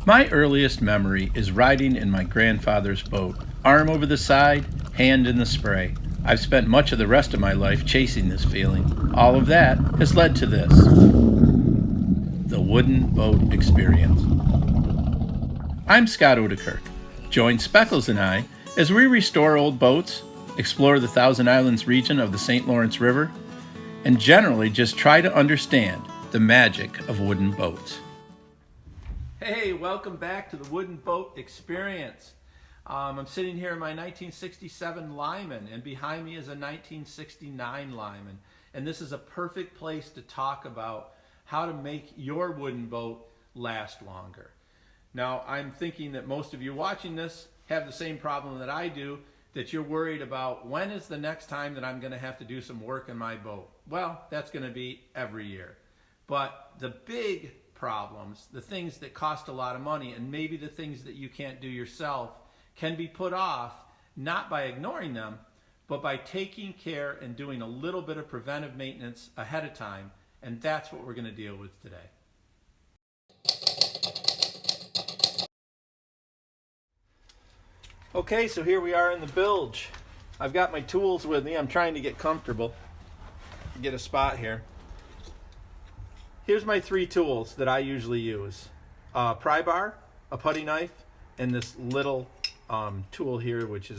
My earliest memory is riding in my grandfather's boat, arm over the side, hand in the spray. I've spent much of the rest of my life chasing this feeling. All of that has led to this, the wooden boat experience. I'm Scott Odekirk. Join Speckles and I as we restore old boats, explore the Thousand Islands region of the St. Lawrence River, and generally just try to understand the magic of wooden boats. Hey, welcome back to the Wooden Boat Experience. I'm sitting here in my 1967 Lyman, and behind me is a 1969 Lyman. And this is a perfect place to talk about how to make your wooden boat last longer. Now, I'm thinking that most of you watching this have the same problem that I do, that you're worried about when is the next time that I'm going to have to do some work on my boat. Well, that's going to be every year. But the big problems, the things that cost a lot of money, and maybe the things that you can't do yourself, can be put off not by ignoring them, but by taking care and doing a little bit of preventive maintenance ahead of time. And that's what we're going to deal with today. Okay, so here we are in the bilge. I've got my tools with me. I'm trying to get comfortable, get a spot here. Here's my three tools that I usually use. A pry bar, a putty knife, and this little tool here, which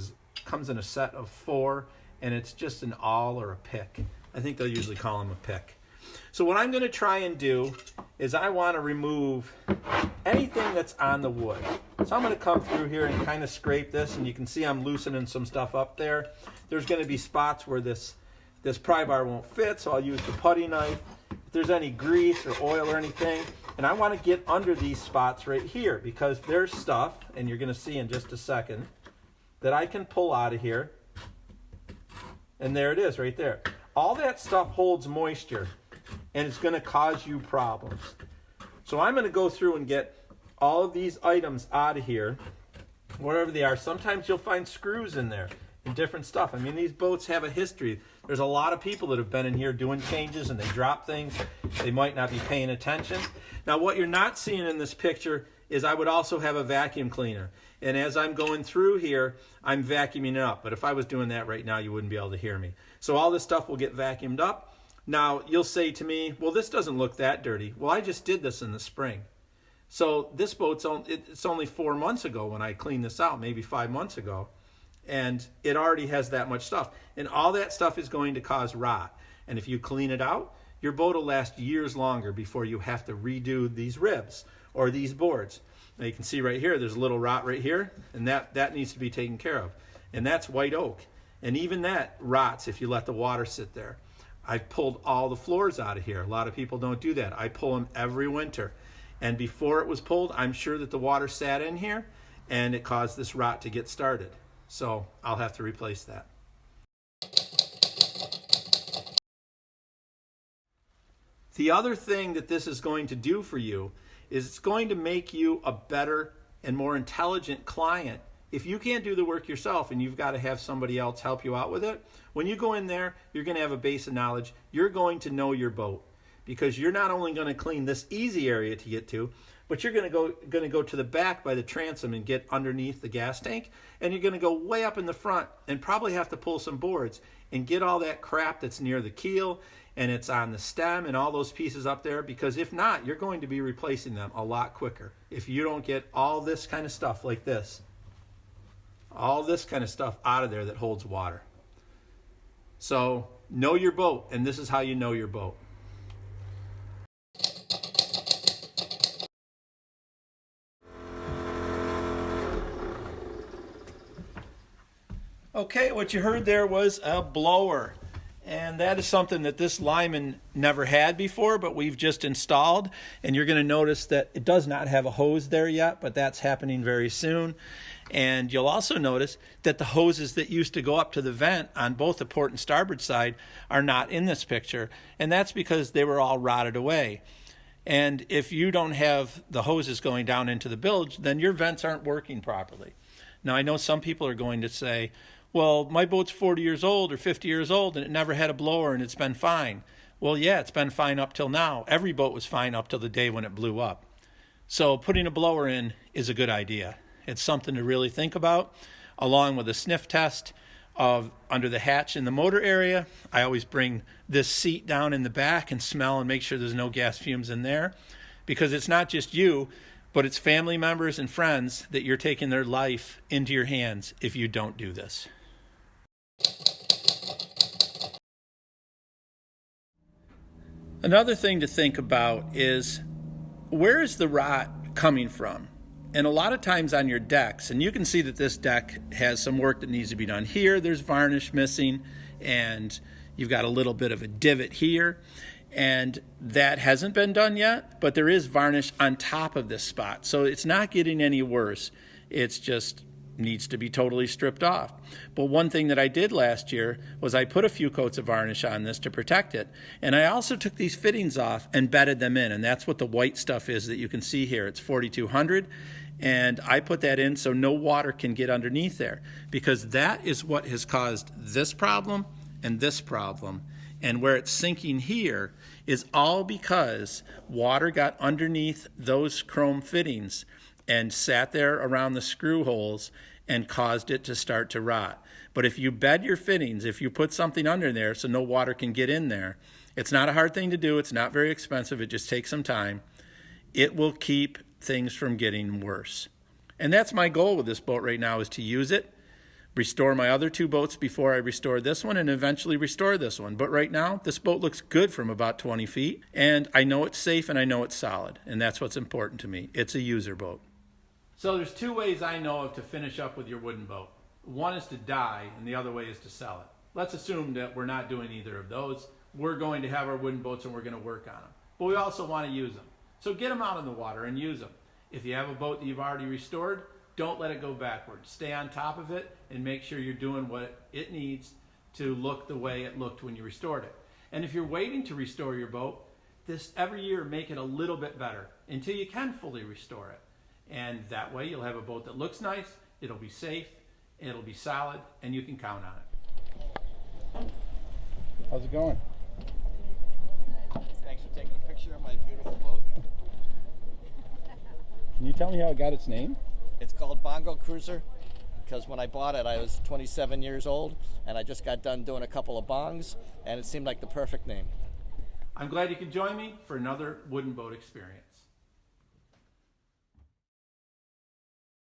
comes in a set of 4, and it's just an awl or a pick. I think they'll usually call them a pick. So what I'm going to try and do is I want to remove anything that's on the wood. So I'm going to come through here and kind of scrape this, and you can see I'm loosening some stuff up there. There's going to be spots where this pry bar won't fit, so I'll use the putty knife. If there's any grease or oil or anything, and I want to get under these spots right here because there's stuff, and you're going to see in just a second, that I can pull out of here. And there it is right there. All that stuff holds moisture, and it's going to cause you problems. So I'm going to go through and get all of these items out of here, whatever they are. Sometimes you'll find screws in there and different stuff. I mean, these boats have a history. There's a lot of people that have been in here doing changes, and they drop things. They might not be paying attention. Now, what you're not seeing in this picture is I would also have a vacuum cleaner. And as I'm going through here, I'm vacuuming it up. But if I was doing that right now, you wouldn't be able to hear me. So all this stuff will get vacuumed up. Now, you'll say to me, well, this doesn't look that dirty. Well, I just did this in the spring. So this boat's it's only 4 months ago when I cleaned this out, maybe 5 months ago. And it already has that much stuff. And all that stuff is going to cause rot. And if you clean it out, your boat will last years longer before you have to redo these ribs or these boards. Now you can see right here, there's a little rot right here, and that needs to be taken care of. And that's white oak. And even that rots if you let the water sit there. I've pulled all the floors out of here. A lot of people don't do that. I pull them every winter. And before it was pulled, I'm sure that the water sat in here, and it caused this rot to get started. So I'll have to replace that. The other thing that this is going to do for you is it's going to make you a better and more intelligent client. If you can't do the work yourself and you've got to have somebody else help you out with it, when you go in there, you're going to have a base of knowledge. You're going to know your boat because you're not only going to clean this easy area to get to, but you're going to go to the back by the transom and get underneath the gas tank, and you're going to go way up in the front and probably have to pull some boards and get all that crap that's near the keel and it's on the stem and all those pieces up there, because if not, you're going to be replacing them a lot quicker if you don't get all this kind of stuff like this, all this kind of stuff out of there that holds water. So know your boat, and this is how you know your boat. Okay, what you heard there was a blower. And that is something that this Lyman never had before, but we've just installed. And you're going to notice that it does not have a hose there yet, but that's happening very soon. And you'll also notice that the hoses that used to go up to the vent on both the port and starboard side are not in this picture. And that's because they were all rotted away. And if you don't have the hoses going down into the bilge, then your vents aren't working properly. Now, I know some people are going to say, well, my boat's 40 years old or 50 years old and it never had a blower and it's been fine. Well, yeah, it's been fine up till now. Every boat was fine up till the day when it blew up. So putting a blower in is a good idea. It's something to really think about, along with a sniff test of under the hatch in the motor area. I always bring this seat down in the back and smell and make sure there's no gas fumes in there, because it's not just you, but it's family members and friends that you're taking their life into your hands if you don't do this. Another thing to think about is, where is the rot coming from? And a lot of times on your decks, and you can see that this deck has some work that needs to be done here. There's varnish missing, and you've got a little bit of a divot here, and that hasn't been done yet, but there is varnish on top of this spot. So it's not getting any worse. It's just needs to be totally stripped off. But one thing that I did last year was I put a few coats of varnish on this to protect it. And I also took these fittings off and bedded them in. And that's what the white stuff is that you can see here. It's 4200. And I put that in so no water can get underneath there, because that is what has caused this problem and this problem. And where it's sinking here is all because water got underneath those chrome fittings and sat there around the screw holes and caused it to start to rot. But if you bed your fittings, if you put something under there so no water can get in there, it's not a hard thing to do. It's not very expensive. It just takes some time. It will keep things from getting worse. And that's my goal with this boat right now, is to use it, restore my other two boats before I restore this one, and eventually restore this one. But right now, this boat looks good from about 20 feet, and I know it's safe and I know it's solid, and that's what's important to me. It's a user boat. So there's two ways I know of to finish up with your wooden boat. One is to die, and the other way is to sell it. Let's assume that we're not doing either of those. We're going to have our wooden boats and we're going to work on them. But we also want to use them. So get them out in the water and use them. If you have a boat that you've already restored, don't let it go backwards. Stay on top of it and make sure you're doing what it needs to look the way it looked when you restored it. And if you're waiting to restore your boat, this every year make it a little bit better until you can fully restore it. And that way you'll have a boat that looks nice, it'll be safe, it'll be solid, and you can count on it. How's it going? Thanks for taking a picture of my beautiful boat. Can you tell me how it got its name? It's called Bongo Cruiser because when I bought it I was 27 years old and I just got done doing a couple of bongs and it seemed like the perfect name. I'm glad you could join me for another wooden boat experience.